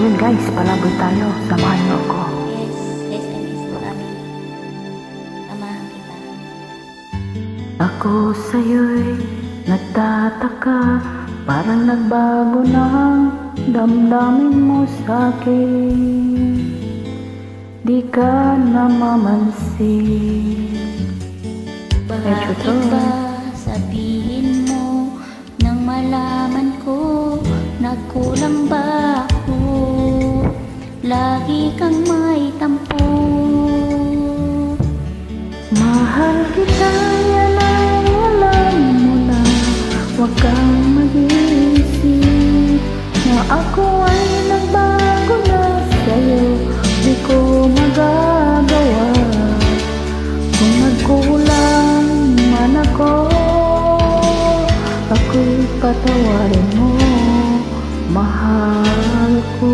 Ayun guys, palaboy tayo. Samahan niyo ako. Yes, SMS family. Samahan kita. Ako sa'yo'y nagtataka, parang nagbago na ang damdamin mo sa'kin. Di ka namamansin. Bakit ba sabihin mo nang malaman ko nagkulang ba ako? Lagi kang may tampo. Mahal kita, yan ay alam mo na. Huwag kang mag-iisip na ako ay nagbago na sa'yo. Di ko magagawa kung nagkulang man ako. Ako'y patawarin mo, mahal ko.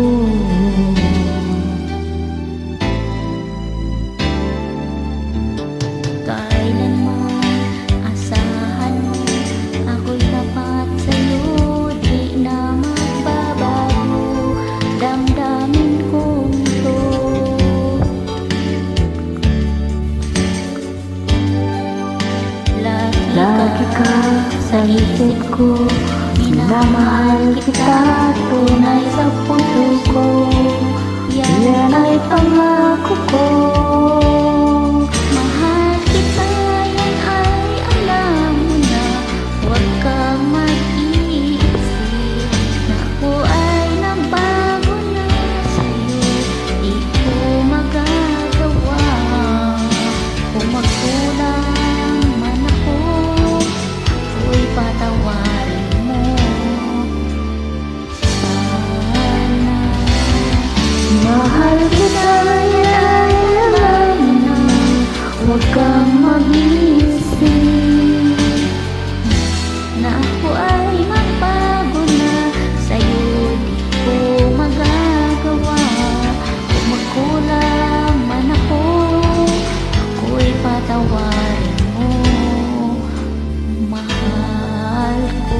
Kailanman asahan mo ako'y tapat sa'yo, di na magbabago damdamin kong ito. Lagi ka sa isip ko, minamahal kita tunay sa puso ko. Yan ay pangako ko. Mahal kita, yan ay alam mo na. Huwag kang mag-iisip na ako ay nabago na sa'yo. Di ko magagawa kung magkulang man ako. Ako'y patawarin mo sana. Mahal kita, yan ay alam mo na. Huwag kang mag-iisip Na ako ay magbago na sa'yo. Di ko magagawa kung magkulang man ako. Ako'y patawarin mo, mahal ko.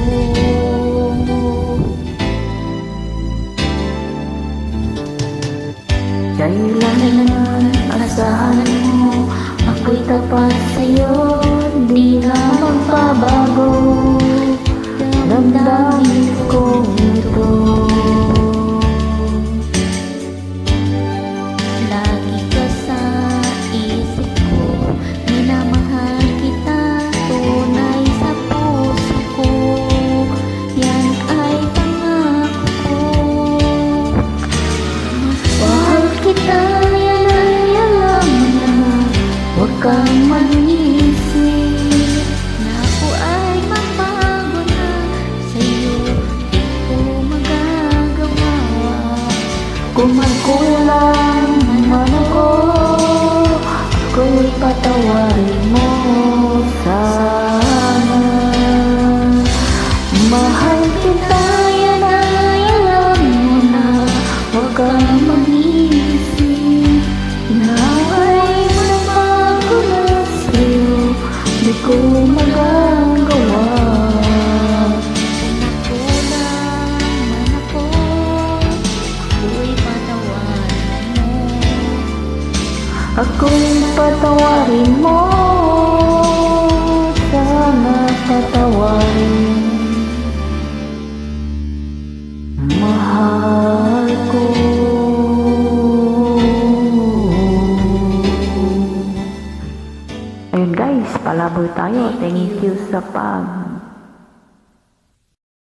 Kailanman asahan mo, ako'y tapat sa'yo. Di na magbabago damdamin ko ito. Lagi ka sa isip ko, minamahal kita tunay sa puso ko. Yan ay pangako ko. Mahal kita, yan ay alam mo na. Huwag kang mag-iisip Na ako ay magbago na sa'yo. Di ko magagawa kung magkulang man ako. Ako'y patawarin mo sana. Mahal kita, yan ay alam mo na. Huwag kang mag-iisip na ay nagbago na sa'yo. Di ko magagawa. Ako'y patawarin mo. Ako'y patawarin mo, sana patawarin, mahal ko. Ayun guys, palaboy tayo. Thank you sa